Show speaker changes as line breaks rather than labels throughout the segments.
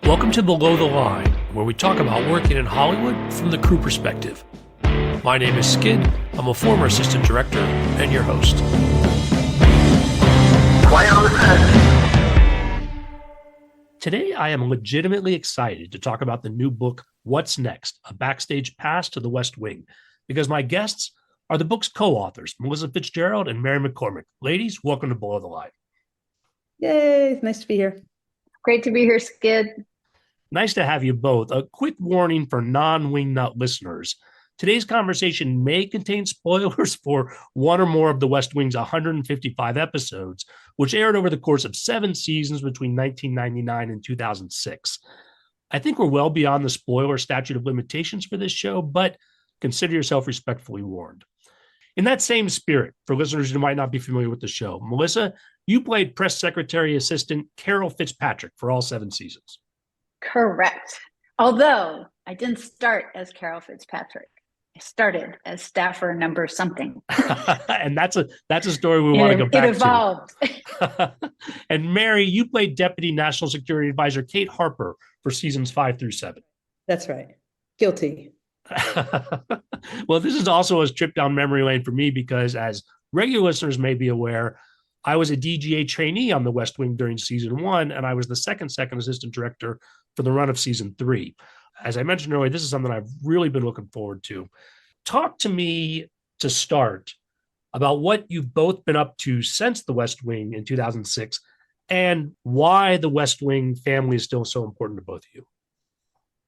Welcome to Below the Line, where we talk about working in Hollywood from the crew perspective. My name is Skid. I'm a former assistant director and your host.
Quiet on the set.
Today, I am legitimately excited to talk about the new book, What's Next? A Backstage Pass to the West Wing, because my guests are the book's co-authors, Melissa Fitzgerald and Mary McCormack. Ladies, welcome to Below the Line.
Yay, nice to be here.
Great to be here, Skid.
Nice to have you both. A quick warning for non-wingnut listeners. Today's conversation may contain spoilers for one or more of the West Wing's 155 episodes, which aired over the course of 7 seasons between 1999 and 2006. I think we're well beyond the spoiler statute of limitations for this show, but consider yourself respectfully warned. In that same spirit, for listeners who might not be familiar with the show, Melissa, you played press secretary assistant Carol Fitzpatrick for all 7 seasons.
Correct. Although I didn't start as Carol Fitzpatrick. I started as staffer number something.
And that's a story we want to go back to.
It evolved.
And Mary, you played Deputy National Security Advisor Kate Harper for seasons 5 through 7.
That's right. Guilty.
Well, this is also a trip down memory lane for me because, as regular listeners may be aware, I was a DGA trainee on the West Wing during season 1, and I was the second assistant director for the run of season 3. As I mentioned earlier, this is something I've really been looking forward to. Talk to me to start about what you've both been up to since the West Wing in 2006 and why the West Wing family is still so important to both of you.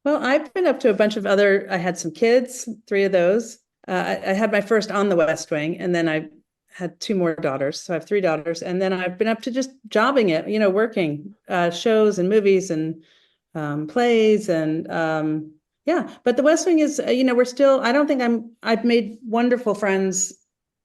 Well, I've been up to a bunch of I had some kids, 3 of those. I had my first on the West Wing, and then I had 2 more daughters. So I have 3 daughters. And then I've been up to just jobbing it, working shows and movies and plays. And but the West Wing is, we're still, I've made wonderful friends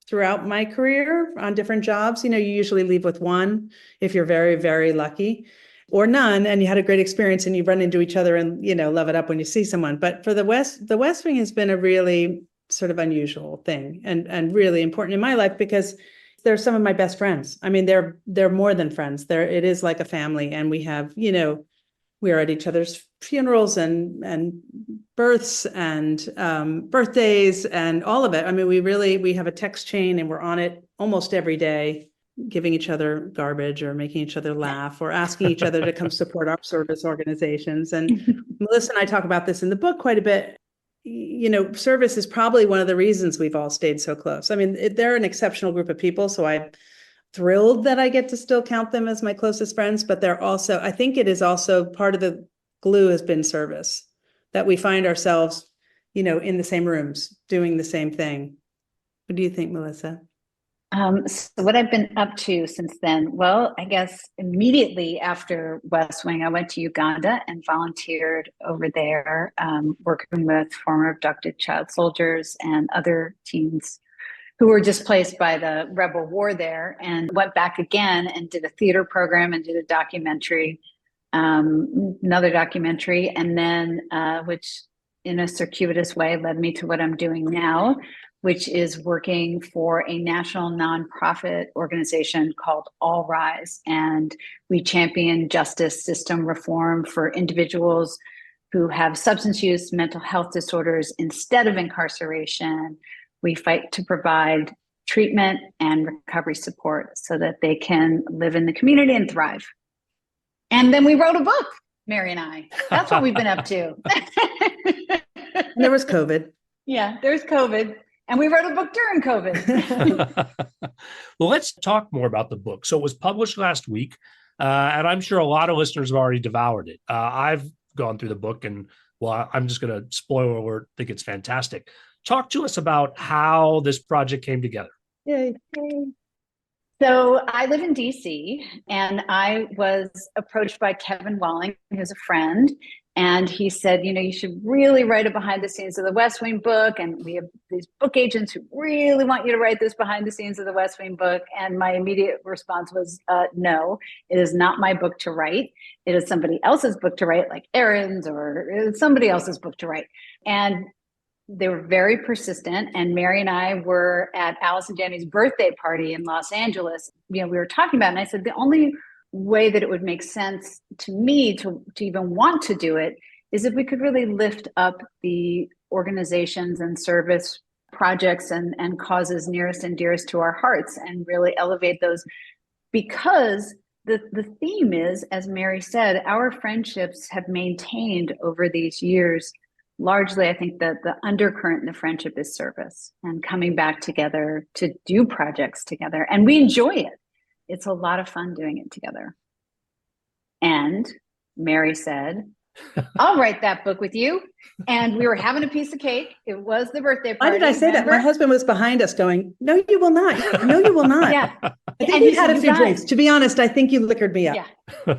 throughout my career on different jobs. You usually leave with 1 if you're very, very lucky, or none, and you had a great experience and you run into each other and, love it up when you see someone. But for the West Wing has been a really sort of unusual thing and really important in my life because they're some of my best friends. I mean, they're more than friends. It is like a family, and we have, we are at each other's funerals and births and birthdays and all of it. I mean, we have a text chain and we're on it almost every day, giving each other garbage or making each other laugh or asking each other to come support our service organizations. And Melissa and I talk about this in the book quite a bit. Service is probably one of the reasons we've all stayed so close. I mean, they're an exceptional group of people, so I'm thrilled that I get to still count them as my closest friends, but I think it is also part of the glue has been service, that we find ourselves, in the same rooms, doing the same thing. What do you think, Melissa?
So what I've been up to since then, well, I guess immediately after West Wing, I went to Uganda and volunteered over there, working with former abducted child soldiers and other teens who were displaced by the rebel war there, and went back again and did a theater program and did a documentary, another documentary, and then which in a circuitous way led me to what I'm doing now, which is working for a national nonprofit organization called All Rise. And we champion justice system reform for individuals who have substance use, mental health disorders. Instead of incarceration, we fight to provide treatment and recovery support so that they can live in the community and thrive. And then we wrote a book, Mary and I. That's what we've been up to.
And there was COVID.
Yeah, there's COVID. And we wrote a book during COVID.
Well, let's talk more about the book. So it was published last week, and I'm sure a lot of listeners have already devoured it. I've gone through the book, and I'm just going to spoiler alert, think it's fantastic. Talk to us about how this project came together.
Yay.
So I live in DC, and I was approached by Kevin Walling, who's a friend, and he said, you should really write a behind the scenes of the West Wing book, and we have these book agents who really want you to write this behind the scenes of the West Wing book. And my immediate response was, no, it is not my book to write. It is somebody else's book to write, like Aaron's, or somebody else's book to write. And they were very persistent. And Mary and I were at Alice and Jenny's birthday party in Los Angeles. We were talking about it, and I said, the only way that it would make sense to me to even want to do it is if we could really lift up the organizations and service projects and causes nearest and dearest to our hearts and really elevate those, because the theme is, as Mary said, our friendships have maintained over these years. Largely, I think that the undercurrent in the friendship is service and coming back together to do projects together. And we enjoy it. It's a lot of fun doing it together. And Mary said, I'll write that book with you. And we were having a piece of cake. It was the birthday party.
Why did I say
remember?
that? My husband was behind us going, no, you will not. No, you will not.
Yeah.
I think
And
we
he
had
said,
a few
"You
drinks.
guys."
To be honest, I think you liquored me up.
Yeah.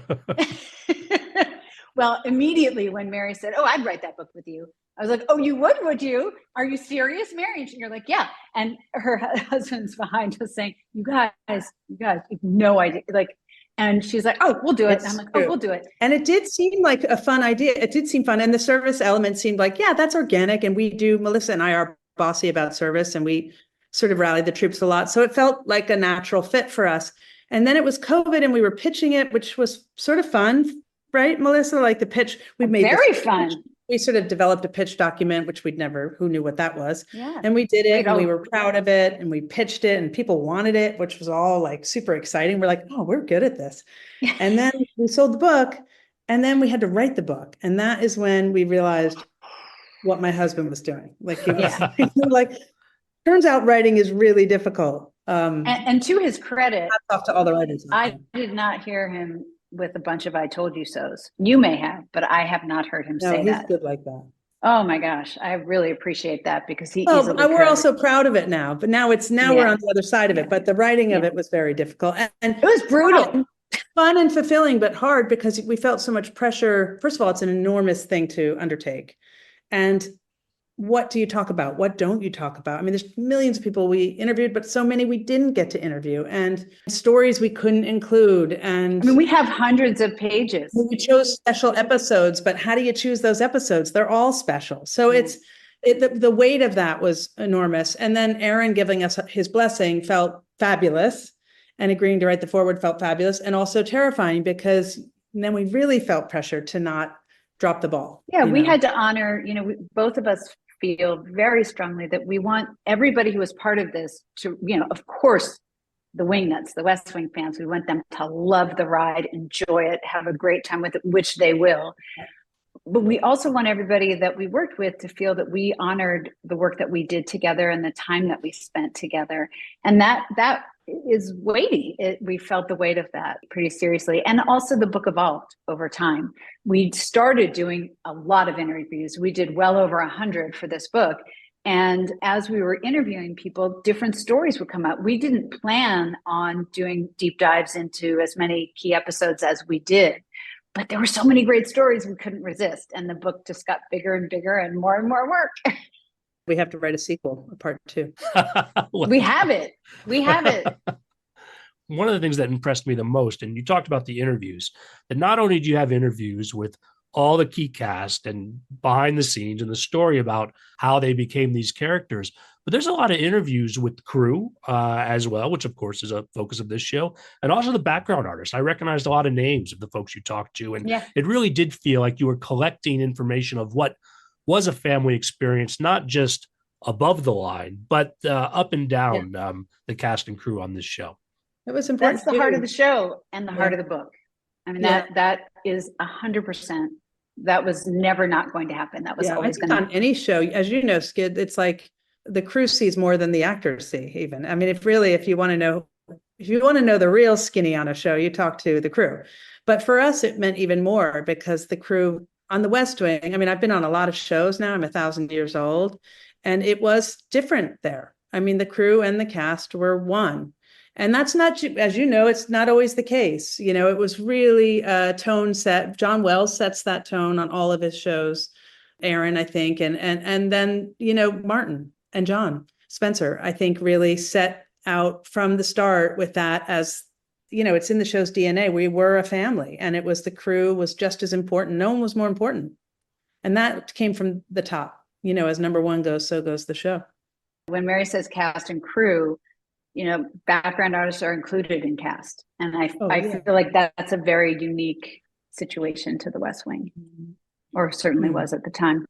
Well, immediately when Mary said, oh, I'd write that book with you, I was like, oh, you would you? Are you serious, Mary? And you're like, yeah. And her husband's behind us saying, you guys, you've no idea. Like, and she's like, oh, we'll do it. And I'm like, oh, we'll do it.
And it did seem like a fun idea. It did seem fun. And the service element seemed like, yeah, that's organic. And Melissa and I are bossy about service, and we sort of rallied the troops a lot. So it felt like a natural fit for us. And then it was COVID and we were pitching it, which was sort of fun, right, Melissa? Like the pitch, we made
very fun.
We sort of developed a pitch document, which who knew what that was.
Yeah.
And we did it and we were proud of it and we pitched it and people wanted it, which was all like super exciting. We're like, oh, we're good at this. And then we sold the book and then we had to write the book. And that is when we realized what my husband was doing. Like he was like, turns out writing is really difficult.
And to his credit,
hats off to all the writers.
I did not hear him with a bunch of I told you so's. You may have, but I have not heard him say
he's
that.
Good like that.
Oh my gosh, I really appreciate that because
we're also proud of it now, but now we're on the other side of it. But the writing of it was very difficult and
it was brutal.
Fun and fulfilling, but hard because we felt so much pressure. First of all, it's an enormous thing to undertake. And what do you talk about? What don't you talk about? I mean, there's millions of people we interviewed, but so many we didn't get to interview and stories we couldn't include. And
I mean, we have hundreds of pages.
We chose special episodes, but how do you choose those episodes? They're all special. So the weight of that was enormous. And then Aaron giving us his blessing felt fabulous, and agreeing to write the foreword felt fabulous and also terrifying because then we really felt pressure to not drop the ball.
Yeah, we had to honor, both of us feel very strongly that we want everybody who is part of this to, of course, the Wingnuts, the West Wing fans, we want them to love the ride, enjoy it, have a great time with it, which they will. But we also want everybody that we worked with to feel that we honored the work that we did together and the time that we spent together. And that is weighty. We felt the weight of that pretty seriously. And also the book evolved over time. We started doing a lot of interviews. We did well over 100 for this book. And as we were interviewing people, different stories would come out. We didn't plan on doing deep dives into as many key episodes as we did, but there were so many great stories we couldn't resist. And the book just got bigger and bigger and more work.
We have to write a sequel, a part 2.
We have it.
One of the things that impressed me the most, and you talked about the interviews, that not only do you have interviews with all the key cast and behind the scenes and the story about how they became these characters, but there's a lot of interviews with crew as well, which of course is a focus of this show, and also the background artists. I recognized a lot of names of the folks you talked to, and it really did feel like you were collecting information of what was a family experience, not just above the line, but up and down the cast and crew on this show.
It was important.
That's the heart of the show and the heart of the book. I mean, that is 100%. That was never not going to happen. That was always going to happen.
On any show, as you know, Skid, it's like the crew sees more than the actors see even. I mean, if you want to know the real skinny on a show, you talk to the crew. But for us, it meant even more because the crew on the West Wing, I mean, I've been on a lot of shows now. I'm 1,000 years old, and it was different there. I mean, the crew and the cast were one. And that's not, as you know, it's not always the case. It was really a tone set. John Wells sets that tone on all of his shows. Aaron, I think, and then, Martin and John Spencer, I think, really set out from the start with that as, it's in the show's DNA. We were a family, and the crew was just as important. No one was more important. And that came from the top. As number one goes, so goes the show.
When Mary says cast and crew, background artists are included in cast. And I
yeah.
feel like that's a very unique situation to the West Wing, or certainly was at the time.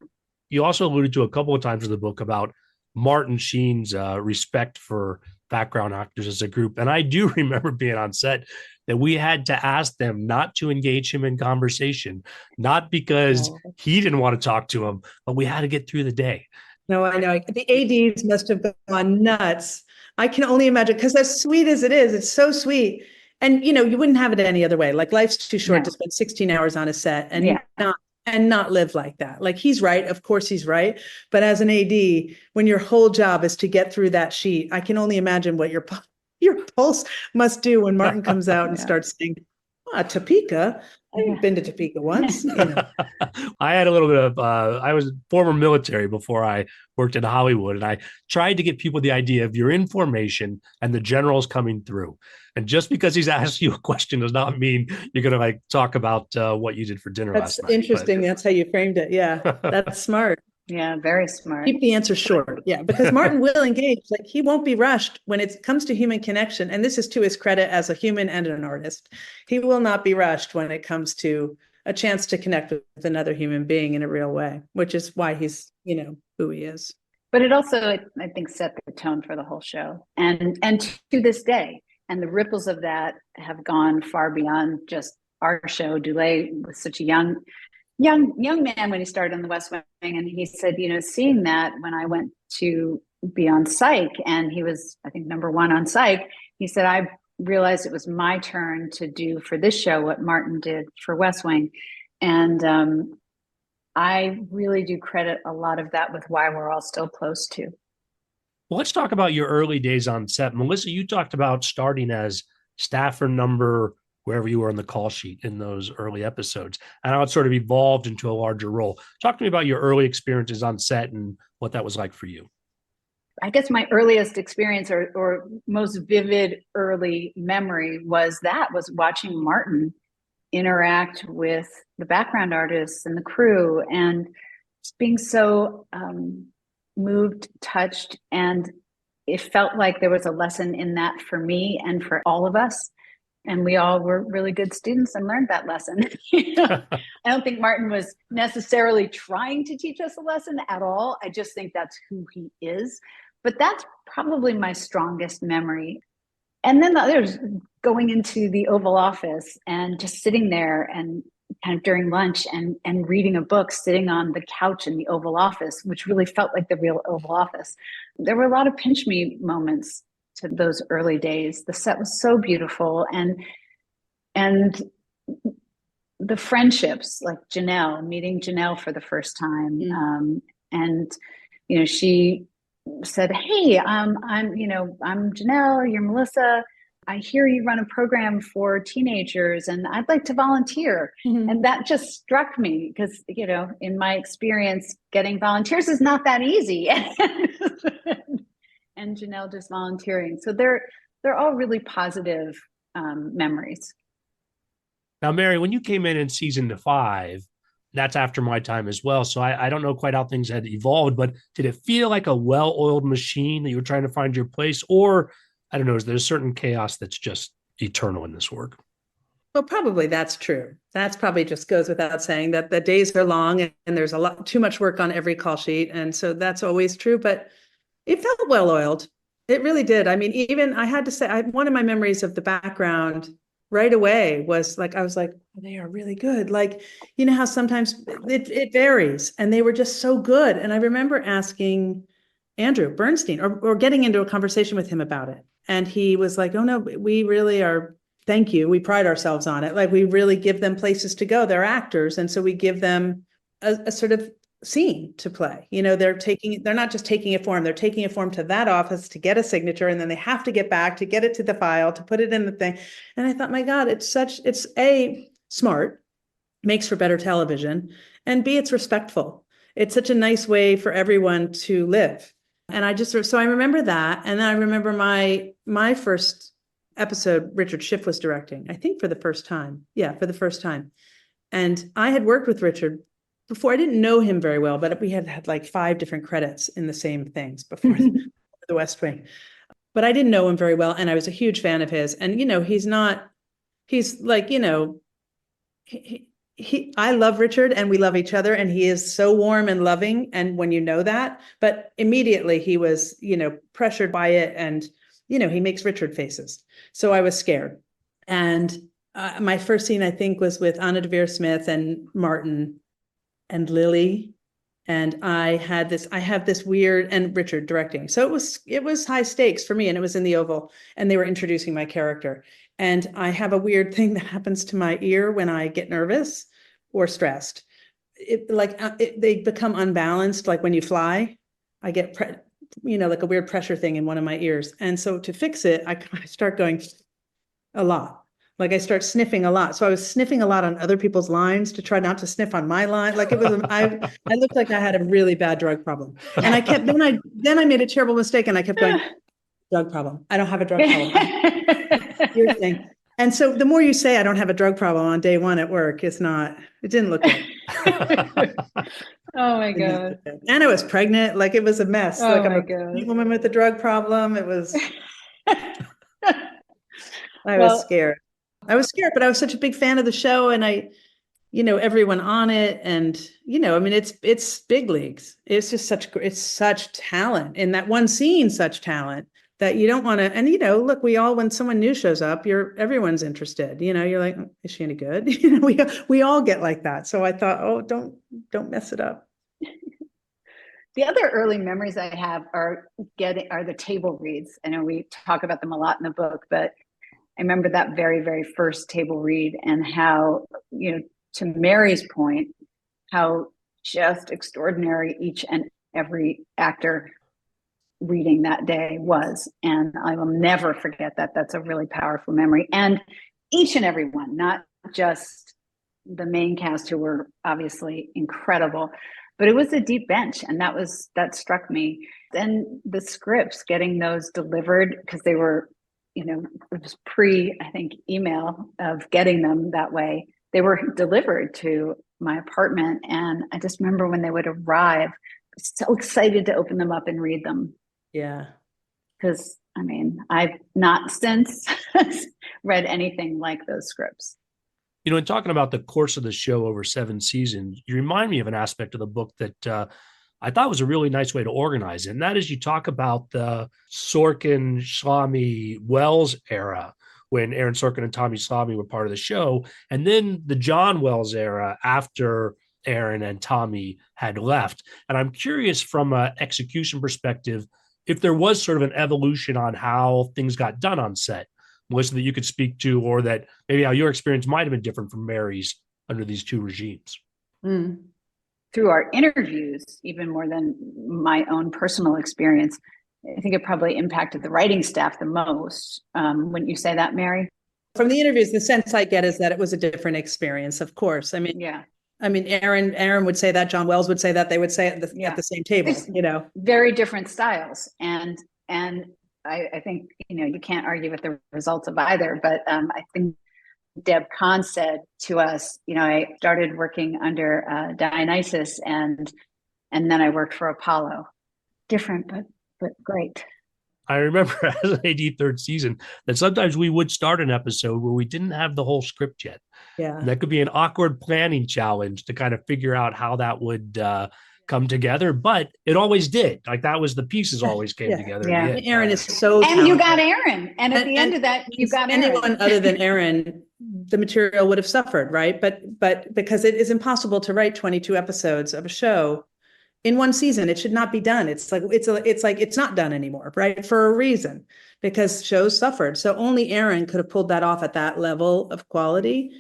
You also alluded to a couple of times in the book about Martin Sheen's respect for background actors as a group. And I do remember being on set that we had to ask them not to engage him in conversation, not because he didn't want to talk to him, but we had to get through the day.
No, I know. The ADs must have gone nuts. I can only imagine, because as sweet as it is, it's so sweet. And, you wouldn't have it any other way. Like, life's too short to spend 16 hours on a set and not live like that. Like, he's right. Of course he's right. But as an AD, when your whole job is to get through that sheet, I can only imagine what your pulse must do when Martin comes out and starts saying, Topeka. I've been to Topeka once.
I had a little bit of, I was former military before I worked in Hollywood, and I tried to get people the idea of you're in formation and the general's coming through. And just because he's asked you a question does not mean you're going to talk about what you did for dinner last night.
That's interesting. That's how you framed it. Yeah, that's smart.
Yeah, very smart.
Keep the answer short. Yeah, because Martin will engage. Like, he won't be rushed when it comes to human connection. And this is to his credit as a human and an artist. He will not be rushed when it comes to a chance to connect with another human being in a real way, which is why he's, who he is.
But it also, I think, set the tone for the whole show. And to this day, and the ripples of that have gone far beyond just our show. Dulé was such a young man when he started on the West Wing, and he said, seeing that when I went to be on Psych, and he was, I think, number one on Psych, he said, I realized it was my turn to do for this show what Martin did for West Wing. And I really do credit a lot of that with why we're all still close to.
Well, let's talk about your early days on set. Melissa, you talked about starting as staffer number wherever you were on the call sheet in those early episodes, and how it sort of evolved into a larger role. Talk to me about your early experiences on set and what that was like for you.
I guess my earliest experience or most vivid early memory was watching Martin interact with the background artists and the crew, and just being so moved, touched, and it felt like there was a lesson in that for me and for all of us. And we all were really good students and learned that lesson. I don't think Martin was necessarily trying to teach us a lesson at all. I just think that's who he is. But that's probably my strongest memory. And then the others, going into the Oval Office and just sitting there and kind of during lunch and reading a book, sitting on the couch in the Oval Office, which really felt like the real Oval Office. There were a lot of pinch me moments to those early days. The set was so beautiful, and the friendships, like meeting Janelle for the first time, and she said, "Hey, I'm Janelle. You're Melissa. I hear you run a program for teenagers, and I'd like to volunteer." And that just struck me because in my experience, getting volunteers is not that easy. And Janelle just volunteering. So they're all really positive memories.
Now, Mary, when you came in season 5, that's after my time as well. So I don't know quite how things had evolved, but did it feel like a well-oiled machine that you were trying to find your place? Or, I don't know, is there a certain chaos that's just eternal in this work?
Well, probably that's true. That's probably just goes without saying that the days are long and there's too much work on every call sheet. And so that's always true. But it felt well-oiled. It really did. I mean, even I had to say, one of my memories of the background right away was I was like, they are really good. Like, how sometimes it varies, and they were just so good. And I remember asking Andrew Bernstein or getting into a conversation with him about it. And he was like, oh no, we really are. Thank you. We pride ourselves on it. Like, we really give them places to go. They're actors. And so we give them a sort of scene to play. They're not just taking a form, they're taking a form to that office to get a signature, and then they have to get back to get it to the file, to put it in the thing. And I thought, my God, it's A, smart, makes for better television, and B, it's respectful. It's such a nice way for everyone to live. And so I remember that. And then I remember my first episode, Richard Schiff was directing, I think for the first time. Yeah, for the first time. And I had worked with Richard before. I didn't know him very well, but we had like 5 different credits in the same things before the West Wing. but I didn't know him very well. And I was a huge fan of his. And, he's like, I love Richard and we love each other, and he is so warm and loving. And when you know that, but immediately he was, pressured by it, and, he makes Richard faces. So I was scared. And my first scene, I think, was with Anna Devere Smith and Martin and Lily. And I have this weird, and Richard directing. So it was high stakes for me, and it was in the Oval, and they were introducing my character. And I have a weird thing that happens to my ear when I get nervous or stressed. They become unbalanced. Like when you fly, I get, like a weird pressure thing in one of my ears. And so to fix it, I start going a lot. Like I start sniffing a lot. So I was sniffing a lot on other people's lines to try not to sniff on my line. Like it was, I looked like I had a really bad drug problem. And I kept, then I made a terrible mistake, and I kept going, drug problem. I don't have a drug problem. Weird thing. And so the more you say I don't have a drug problem on day one at work, it didn't look good.
Oh my God.
And I was pregnant. Like it was a mess.
Oh
like I'm
my
a
God.
woman with a drug problem. It was, I was scared. I was scared, but I was such a big fan of the show, and everyone on it, and it's big leagues. It's just such talent in that one scene, such talent that you don't want to. And look, when someone new shows up, everyone's interested. You're like, is she any good? We all get like that. So I thought, oh, don't mess it up.
The other early memories I have are the table reads. I know we talk about them a lot in the book, but I remember that very, very first table read, and how, to Mary's point, how just extraordinary each and every actor reading that day was. And I will never forget that. That's a really powerful memory. And each and every one, not just the main cast, who were obviously incredible, but it was a deep bench. And that struck me. Then the scripts, getting those delivered, because they were, it was I think, email of getting them that way. They were delivered to my apartment. And I just remember when they would arrive, so excited to open them up and read them.
Yeah.
Because, I've not since read anything like those scripts.
In talking about the course of the show over 7 seasons, you remind me of an aspect of the book that I thought was a really nice way to organize it. And that is, you talk about the Sorkin, Schlamme, Wells era, when Aaron Sorkin and Tommy Schlamme were part of the show, and then the John Wells era after Aaron and Tommy had left. And I'm curious, from an execution perspective, if there was sort of an evolution on how things got done on set, Melissa, that you could speak to, or that maybe how your experience might have been different from Mary's under these two regimes.
Through our interviews, even more than my own personal experience, I think it probably impacted the writing staff the most. Wouldn't you say that, Mary?
From the interviews, the sense I get is that it was a different experience, of course.
Yeah.
Aaron would say that, John Wells would say that, they would say it at the same table,
Very different styles. And I think, you can't argue with the results of either, but I think Deb Kahn said to us, I started working under Dionysus, and then I worked for Apollo. Different, but great.
I remember as an AD third season that sometimes we would start an episode where we didn't have the whole script yet.
Yeah.
And that could be an awkward planning challenge to kind of figure out how that would come together, but it always did. Like that was the pieces always came together.
Yeah.
Aaron is so
talented.
And
you got Aaron. And at the end of that, you got
anyone other than Aaron, the material would have suffered, right? But because it is impossible to write 22 episodes of a show in one season, it should not be done. It's not done anymore, right? For a reason, because shows suffered. So only Aaron could have pulled that off at that level of quality.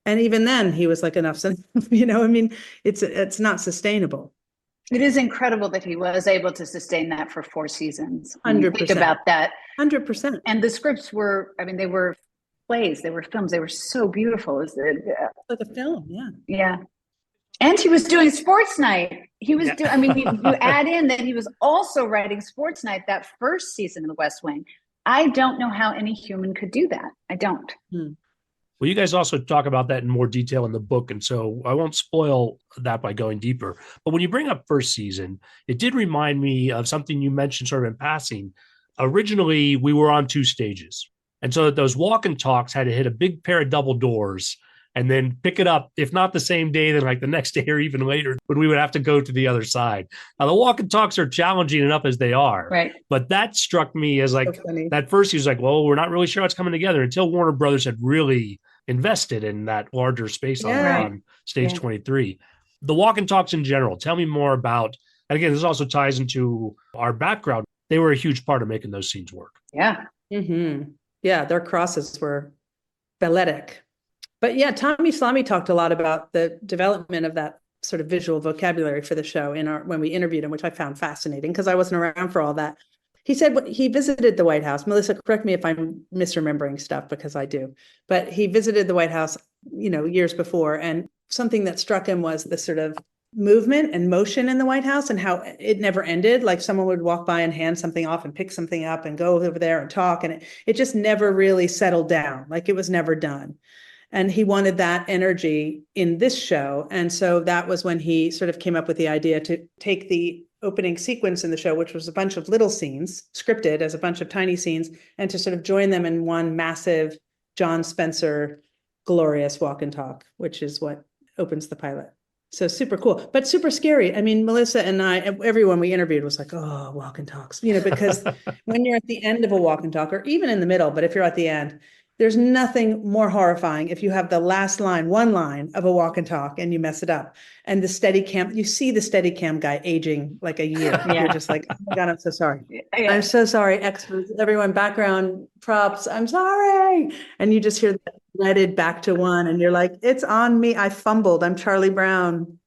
And even then he was like, enough's enough, it's not sustainable.
It is incredible that he was able to sustain that for 4 seasons.
100%.
Think about that.
100%.
And the scripts were, they were plays, they were films, they were so beautiful. It was
like a film, yeah.
Yeah. And he was doing Sports Night. He was doing, you add in that he was also writing Sports Night that first season of The West Wing. I don't know how any human could do that. I don't.
Well, you guys also talk about that in more detail in the book, and so I won't spoil that by going deeper. But when you bring up first season, it did remind me of something you mentioned sort of in passing originally we were on 2 stages. And so those walk and talks had to hit a big pair of double doors and then pick it up, if not the same day, then like the next day or even later, when we would have to go to the other side. Now, the walk and talks are challenging enough as they are.
Right.
But that struck me as like,
So funny.
at first he was like, well, we're not really sure what's coming together until Warner Brothers had really invested in that larger space
Yeah.
on stage
Yeah.
23. The walk and talks in general, tell me more about, and again, this also ties into our background. They were a huge part of making those scenes work.
Yeah.
Yeah, their crosses were balletic. But yeah, Tommy Salami talked a lot about the development of that sort of visual vocabulary for the show when we interviewed him, which I found fascinating because I wasn't around for all that. He said he visited the White House. Melissa, correct me if I'm misremembering stuff because I do. But he visited the White House, years before. And something that struck him was the sort of movement and motion in the White House and how it never ended. Like someone would walk by and hand something off and pick something up and go over there and talk. And it just never really settled down. Like it was never done. And he wanted that energy in this show. And so that was when he sort of came up with the idea to take the opening sequence in the show, which was a bunch of little scenes, scripted as a bunch of tiny scenes, and to sort of join them in one massive John Spencer glorious walk and talk, which is what opens the pilot. So super cool, but super scary. I mean, Melissa and I, everyone we interviewed was like, oh, walk and talks, because when you're at the end of a walk and talk, or even in the middle, but if you're at the end, there's nothing more horrifying if you have the last line, one line of a walk and talk and you mess it up. And the Steadicam, you see the Steadicam guy aging like a year.
Yeah.
You're just like, oh my God, I'm so sorry.
Yeah.
I'm so sorry. Experts, everyone, background props, I'm sorry. And you just hear that threaded back to one and you're like, it's on me. I fumbled. I'm Charlie Brown.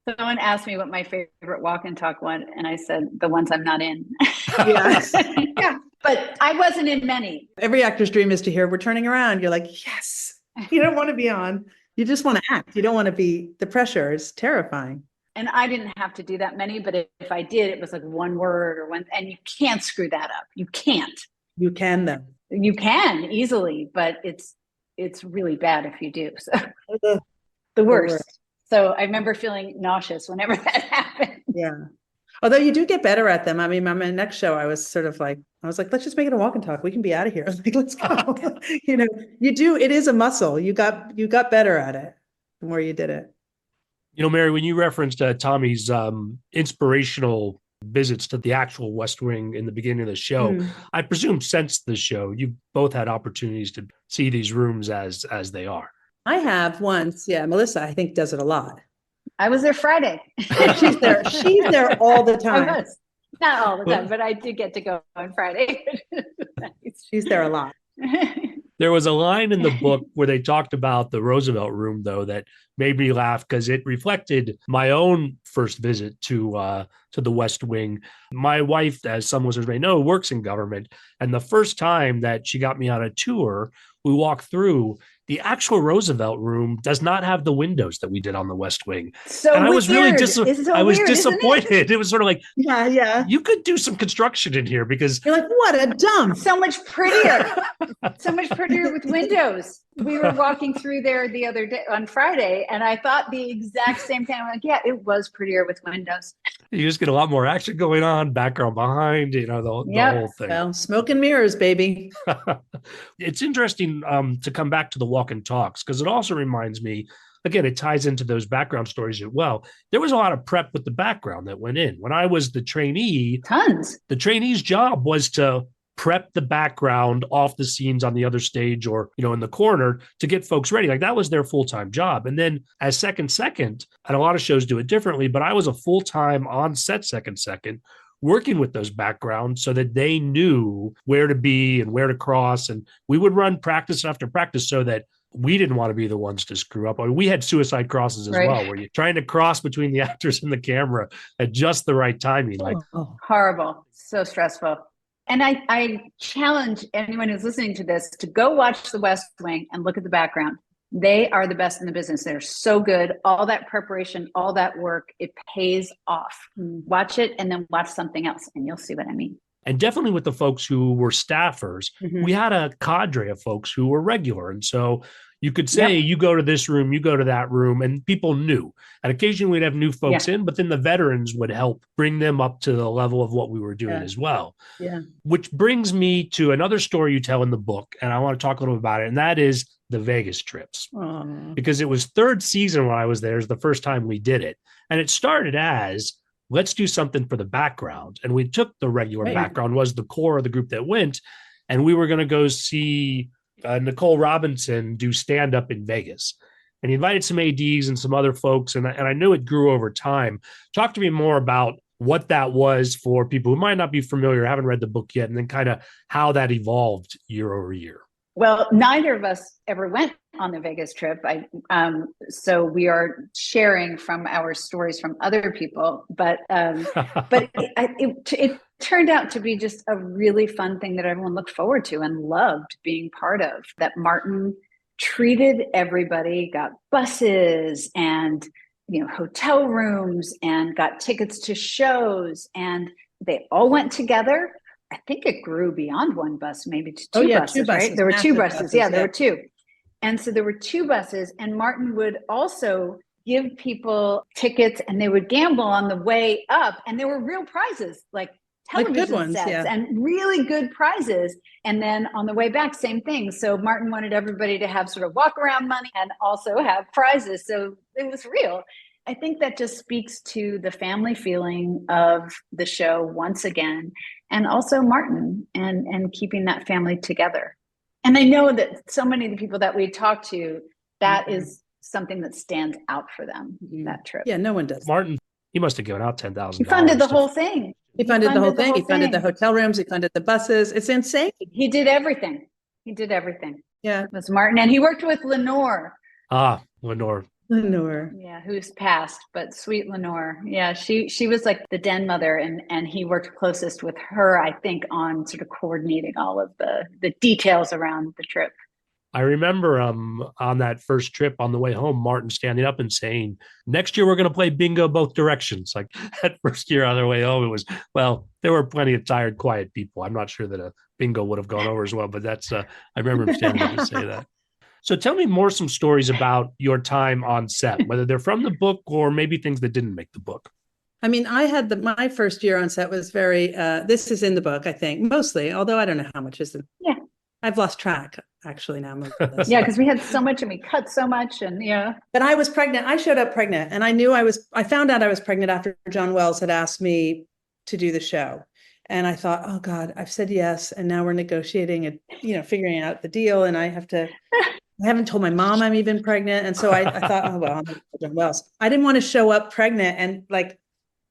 Someone asked me what my favorite walk and talk one, and I said the ones I'm not in.
Yes.
Yeah, but I wasn't in many.
Every actor's dream is to hear we're turning around. You're like, yes. You don't want to be on. You just want to act. You don't want to be, the pressure is terrifying.
And I didn't have to do that many, but if I did, it was like one word or one, and you can't screw that up. You can't.
You can though.
You can easily, but it's really bad if you do. So the worst. So I remember feeling nauseous whenever that happened.
Yeah. Although you do get better at them. I mean, my next show, I was like, let's just make it a walk and talk. We can be out of here. I was like, let's go. You do, it is a muscle. You got better at it the more you did it.
Mary, when you referenced Tommy's inspirational visits to the actual West Wing in the beginning of the show, I presume since the show, you both had opportunities to see these rooms as they are.
I have once. Yeah. Melissa, I think, does it a lot.
I was there Friday.
She's there all the time.
I was. Not all the time, but I did get to go on Friday.
She's there a lot.
There was a line in the book where they talked about the Roosevelt room, though, that made me laugh because it reflected my own first visit to the West Wing. My wife, as some listeners may know, works in government. And the first time that she got me on a tour, we walked through. The actual Roosevelt room does not have the windows that we did on the West Wing.
So
and I was really
I
was disappointed. It was sort of like,
yeah,
you could do some construction in here because
you're like, what a dump.
So much prettier. So much prettier with windows. We were walking through there the other day on Friday, and I thought the exact same thing. I'm like, yeah, it was prettier with windows.
You just get a lot more action going on, background behind, the whole thing.
Well, smoke and mirrors, baby.
It's interesting to come back to the walk and talks because it also reminds me, again, it ties into those background stories as well. There was a lot of prep with the background that went in. When I was the trainee,
tons.
The trainee's job was to prep the background off the scenes on the other stage or, in the corner to get folks ready. Like that was their full-time job. And then as second, and a lot of shows do it differently, but I was a full-time on set second, working with those backgrounds so that they knew where to be and where to cross. And we would run practice after practice so that we didn't want to be the ones to screw up. I mean, we had suicide crosses as well, where you're trying to cross between the actors and the camera at just the right timing. Like
horrible, so stressful. And I challenge anyone who's listening to this to go watch The West Wing and look at the background. They are the best in the business. They're so good. All that preparation, all that work, it pays off. Watch it and then watch something else and you'll see what I mean.
And definitely with the folks who were staffers, we had a cadre of folks who were regular. And so You could say, you go to this room, you go to that room, and people knew. And occasionally we'd have new folks in, but then the veterans would help bring them up to the level of what we were doing as well.
Yeah.
Which brings me to another story you tell in the book, and I want to talk a little bit about it, and that is the Vegas trips.
Aww.
Because it was third season when I was there. It was the first time we did it. And it started as, let's do something for the background. And we took the regular background, was the core of the group that went, and we were going to go see Nicole Robinson do stand-up in Vegas. And he invited some ADs and some other folks, and I knew it grew over time. Talk to me more about what that was for people who might not be familiar, haven't read the book yet, and then kind of how that evolved year over year.
Well, neither of us ever went on the Vegas trip. So we are sharing from our stories from other people, but it turned out to be just a really fun thing that everyone looked forward to and loved being part of. That Martin treated everybody, got buses and hotel rooms and got tickets to shows, and they all went together. I think it grew beyond one bus, maybe to two buses,
2 buses,
right? There were 2 buses.
buses.
Yeah, there were 2. And so there were 2 buses, and Martin would also give people tickets, and they would gamble on the way up, and there were real prizes, like television
good ones,
sets and really good prizes. And then on the way back, same thing. So Martin wanted everybody to have sort of walk around money and also have prizes. So it was real. I think that just speaks to the family feeling of the show once again, and also Martin and keeping that family together. And I know that so many of the people that we talk to, that is something that stands out for them, that trip.
Yeah, no one does.
Martin, he must have given out $10,000.
He funded the whole thing.
He funded the whole thing. He funded the hotel rooms. He funded the buses. It's insane.
He did everything.
Yeah.
It was Martin. And he worked with Lenore.
Lenore.
Yeah, who's passed, but sweet Lenore. Yeah, she was like the den mother, and he worked closest with her, I think, on sort of coordinating all of the details around the trip.
I remember on that first trip on the way home, Martin standing up and saying, next year we're going to play bingo both directions. Like that first year on their way home, it was, well, there were plenty of tired, quiet people. I'm not sure that a bingo would have gone over as well, but that's, I remember him standing up to say that. So tell me some stories about your time on set, whether they're from the book or maybe things that didn't make the book.
I mean, I had my first year on set was very, this is in the book, I think, mostly, although I don't know how much is it.
Yeah.
I've lost track, actually, now.
Yeah, because we had so much and we cut so much, and
But I was pregnant. I showed up pregnant, and I found out I was pregnant after John Wells had asked me to do the show. And I thought, oh God, I've said yes. And now we're negotiating and, figuring out the deal. And I haven't told my mom I'm even pregnant. And so I thought, oh, well, I'm John Wells. I didn't want to show up pregnant. And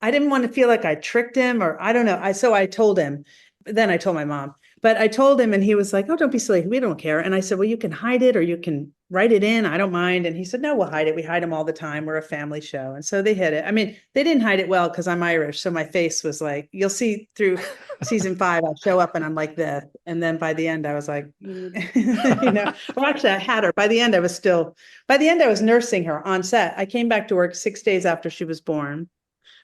I didn't want to feel like I tricked him, or I don't know. So I told him, then I told my mom, but I told him, and he was like, oh, don't be silly. We don't care. And I said, well, you can hide it or you can write it in. I don't mind. And he said, no, we'll hide it. We hide them all the time. We're a family show. And so they hid it. I mean, they didn't hide it well because I'm Irish. So my face was like, you'll see through season 5, I'll show up and I'm like this. And then by the end, I was like, well, actually I had her. By the end, I was nursing her on set. I came back to work 6 days after she was born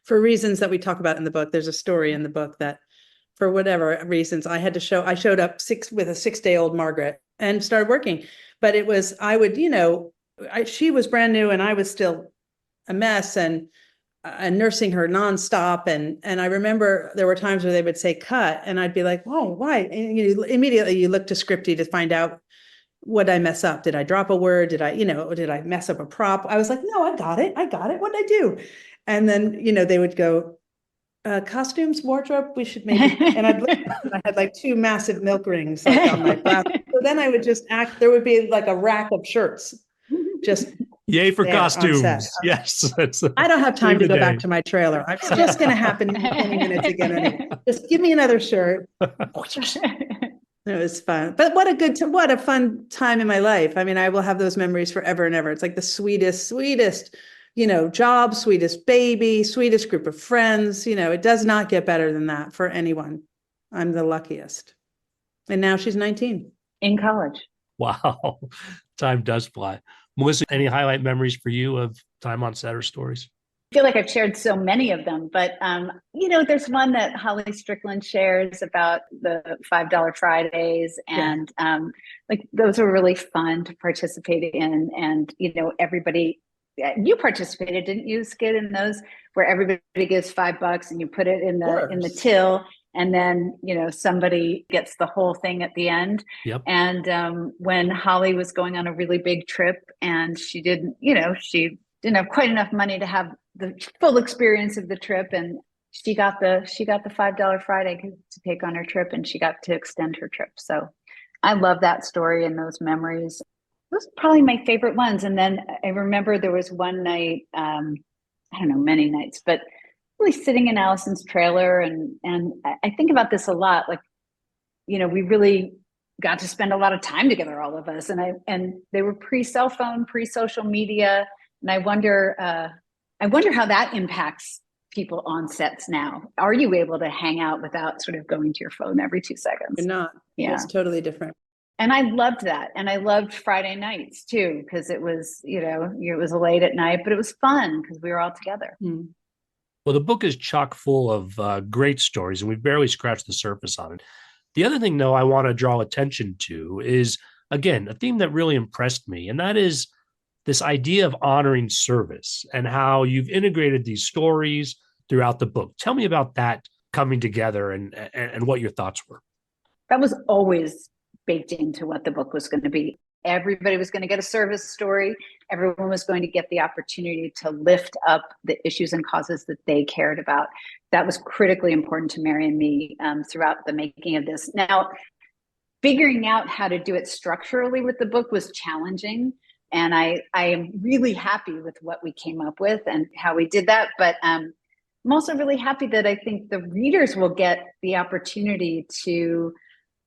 for reasons that we talk about in the book. There's a story in the book that for whatever reasons, I showed up with a 6-day-old Margaret and started working. But it was, she was brand new and I was still a mess and nursing her nonstop. And I remember there were times where they would say cut and I'd be like, why? And immediately you look to Scripty to find out, what I mess up? Did I drop a word? Did I mess up a prop? I was like, no, I got it. What'd I do? And then, they would go, costumes, wardrobe, we should maybe, and I'd look, and I had like 2 massive milk rings on my breast. So then I would just act, there would be like a rack of shirts, just
yay for costumes. Yes.
I don't have time to go back to my trailer. It's just going to happen in 20 minutes again. Anyway. Just give me another shirt. It was fun. But what a fun time in my life. I mean, I will have those memories forever and ever. It's like the sweetest, job, sweetest baby, sweetest group of friends. It does not get better than that for anyone. I'm the luckiest. And now she's 19.
In college.
Wow. Time does fly. Melissa, any highlight memories for you of time on set or stories?
feel like I've shared so many of them, but there's one that Holly Strickland shares about the $5 Fridays, and like those were really fun to participate in. And everybody, you participated, didn't you, Skid, in those where everybody gives $5 and you put it in the till, and then somebody gets the whole thing at the end.
Yep.
And when Holly was going on a really big trip, and she didn't have quite enough money to have the full experience of the trip, and she got the $5 Friday to take on her trip, and she got to extend her trip. So I love that story and those memories. Those are probably my favorite ones. And then I remember there was one night, I don't know, many nights, but really sitting in Allison's trailer, and I think about this a lot. Like, we really got to spend a lot of time together, all of us, and they were pre-cell phone, pre-social media. And I wonder how that impacts people on sets now. Are you able to hang out without sort of going to your phone every 2 seconds?
You're not.
Yeah.
It's totally different.
And I loved that. And I loved Friday nights too, because it was, it was late at night, but it was fun because we were all together.
Mm.
Well, the book is chock full of great stories, and we've barely scratched the surface on it. The other thing, though, I want to draw attention to is, again, a theme that really impressed me, and that is this idea of honoring service and how you've integrated these stories throughout the book. Tell me about that coming together and what your thoughts were.
That was always baked into what the book was going to be. Everybody was going to get a service story. Everyone was going to get the opportunity to lift up the issues and causes that they cared about. That was critically important to Mary and me throughout the making of this. Now, figuring out how to do it structurally with the book was challenging. And I am really happy with what we came up with and how we did that. But I'm also really happy that I think the readers will get the opportunity to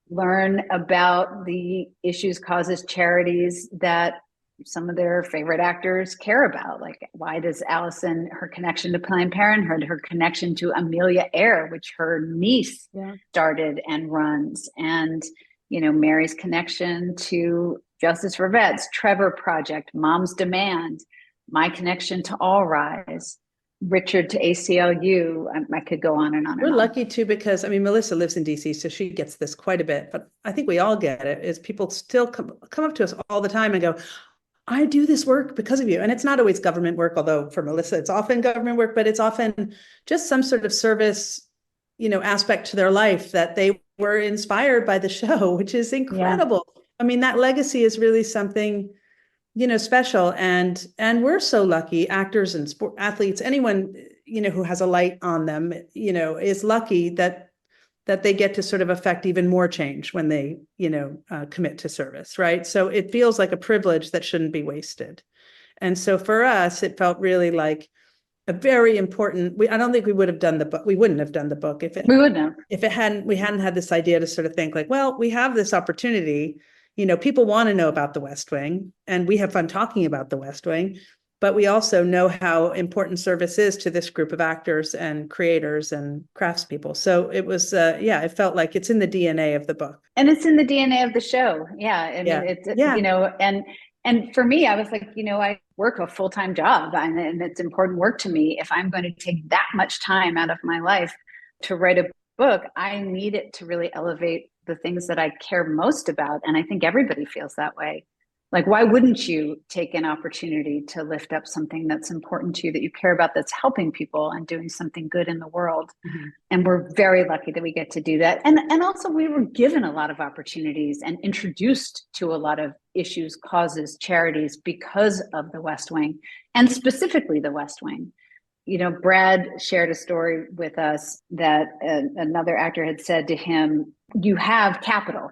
learn about the issues, causes, charities that some of their favorite actors care about. Like, why does Allison, her connection to Planned Parenthood, her connection to Amelia Air, which her niece started and runs, and Mary's connection to Justice for Vets, Trevor Project, Mom's Demand, my connection to All Rise, Richard to ACLU. I could go on and on.
We're lucky too, because Melissa lives in DC, so she gets this quite a bit, but I think we all get it, is people still come up to us all the time and go, I do this work because of you. And it's not always government work, although for Melissa, it's often government work, but it's often just some sort of service, aspect to their life that they were inspired by the show, which is incredible. Yeah. That legacy is really something, special. And we're so lucky, actors and sport athletes, anyone, who has a light on them, is lucky that they get to sort of affect even more change when they, commit to service, right? So it feels like a privilege that shouldn't be wasted. And so for us, it felt really like a very important, I don't think we would have done the book. We wouldn't have done the book if we hadn't had this idea to sort of think like, well, we have this opportunity, people want to know about the West Wing, and we have fun talking about the West Wing, but we also know how important service is to this group of actors and creators and craftspeople. So it was, it felt like it's in the DNA of the book.
And it's in the DNA of the show. And for me, I was like, I work a full-time job, and it's important work to me. If I'm going to take that much time out of my life to write a book, I need it to really elevate the things that I care most about. And I think everybody feels that way. Like, why wouldn't you take an opportunity to lift up something that's important to you, that you care about, that's helping people and doing something good in the world? Mm-hmm. And we're very lucky that we get to do that. And also we were given a lot of opportunities and introduced to a lot of issues, causes, charities because of the West Wing, and specifically the West Wing. Brad shared a story with us that another actor had said to him, you have capital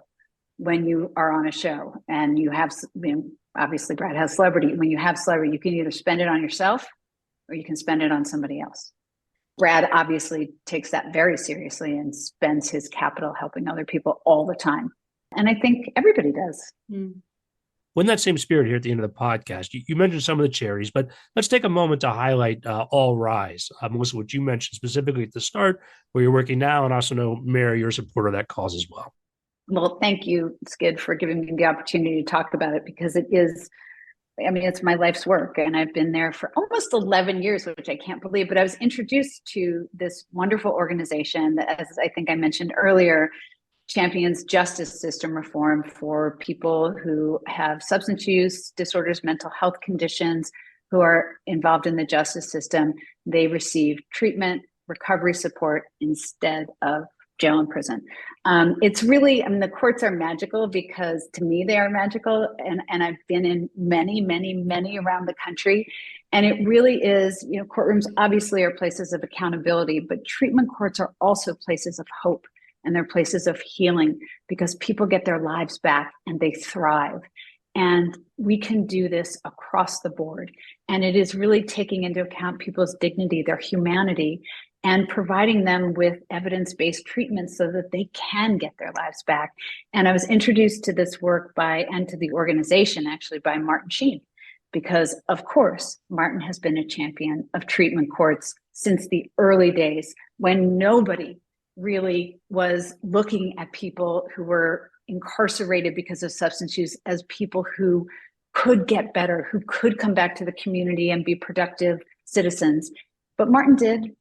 when you are on a show, and you have, obviously Brad has celebrity. When you have celebrity, you can either spend it on yourself or you can spend it on somebody else. Brad obviously takes that very seriously and spends his capital helping other people all the time. And I think everybody does.
Well, in that same spirit here at the end of the podcast, you mentioned some of the charities, but let's take a moment to highlight All Rise. Melissa, what you mentioned specifically at the start, where you're working now, and also know, Mary, you're a supporter of that cause as well.
Well, thank you, Skid, for giving me the opportunity to talk about it, because it is I mean, it's my life's work, and I've been there for almost 11 years, which I can't believe. But I was introduced to this wonderful organization that, as I think I mentioned earlier, champions justice system reform for people who have substance use disorders, mental health conditions, who are involved in the justice system. They receive treatment, recovery support instead of jail and prison. It's really, I mean, the courts are magical because to me, they are magical. And I've been in many, many, many around the country. And it really is, you know, courtrooms obviously are places of accountability, but treatment courts are also places of hope, and they're places of healing because people get their lives back and they thrive. And we can do this across the board. And it is really taking into account people's dignity, their humanity, and providing them with evidence-based treatment so that they can get their lives back. And I was introduced to this work and to the organization actually by Martin Sheen, because of course, Martin has been a champion of treatment courts since the early days when nobody really was looking at people who were incarcerated because of substance use as people who could get better, who could come back to the community and be productive citizens. But Martin did.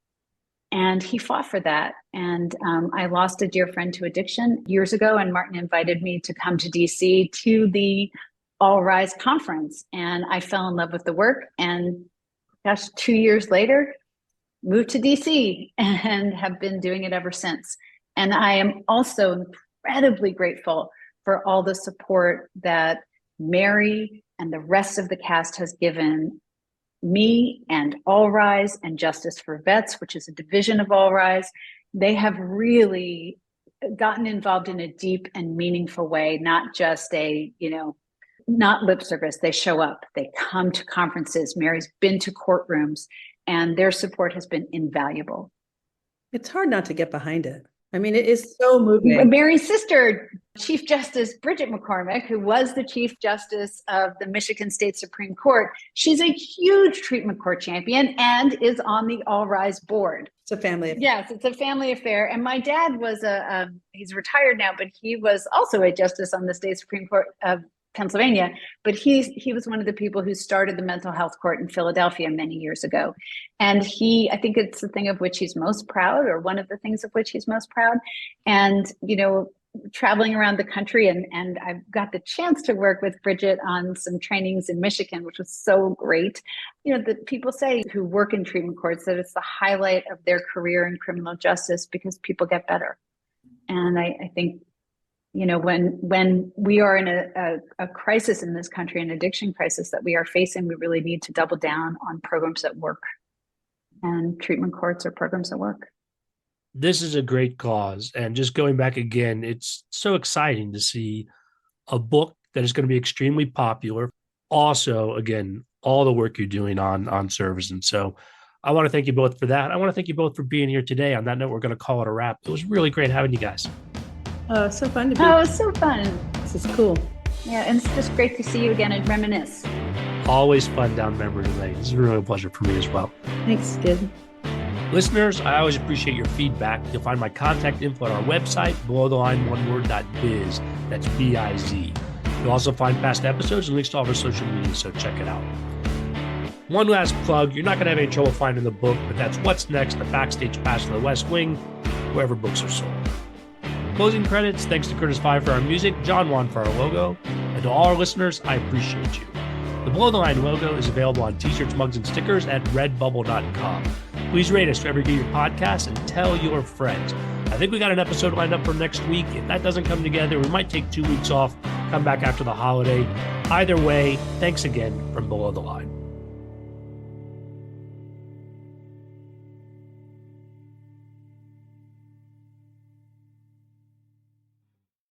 And he fought for that. And I lost a dear friend to addiction years ago, and Martin invited me to come to DC to the All Rise conference. And I fell in love with the work. And gosh, 2 years later, moved to DC and have been doing it ever since. And I am also incredibly grateful for all the support that Mary and the rest of the cast has given me and All Rise and Justice for Vets, which is a division of All Rise. They have really gotten involved in a deep and meaningful way, not just not lip service. They show up, they come to conferences. Mary's been to courtrooms, and their support has been invaluable.
It's hard not to get behind it. I mean, it is so moving.
Mary's sister, Chief Justice Bridget McCormack, who was the Chief Justice of the Michigan State Supreme Court, she's a huge treatment court champion and is on the All Rise board.
It's a family affair.
Yes, it's a family affair. And my dad was he's retired now, but he was also a justice on the State Supreme Court of Pennsylvania, but he was one of the people who started the mental health court in Philadelphia many years ago. And I think it's the thing of which he's most proud, or one of the things of which he's most proud. And, you know, traveling around the country, and I've got the chance to work with Bridget on some trainings in Michigan, which was so great. You know, the people say who work in treatment courts that it's the highlight of their career in criminal justice because people get better. And I think, you know, when we are in a crisis in this country, an addiction crisis that we are facing, we really need to double down on programs that work, and treatment courts are programs that work.
This is a great cause. And just going back again, it's so exciting to see a book that is going to be extremely popular. Also, again, all the work you're doing on service. And so I want to thank you both for that. I want to thank you both for being here today. On that note, we're going to call it a wrap. It was really great having you guys.
Oh, so fun to be.
Oh, it was so fun.
This is cool.
Yeah, and it's just great to see you again and reminisce.
Always fun down memory lane. This is really a pleasure for me as well.
Thanks, kid.
Listeners, I always appreciate your feedback. You'll find my contact info on our website, belowtheline.biz. That's B-I-Z. You'll also find past episodes and links to all of our social media, so check it out. One last plug. You're not going to have any trouble finding the book, but that's What's Next, the Backstage Pass to the West Wing, wherever books are sold. Closing credits, thanks to Curtis Five for our music, John Wan for our logo, and to all our listeners, I appreciate you. The Below the Line logo is available on t-shirts, mugs, and stickers at redbubble.com. Please rate us wherever you get your podcasts and tell your friends. I think we got an episode lined up for next week. If that doesn't come together, we might take 2 weeks off, come back after the holiday. Either way, thanks again from Below the Line.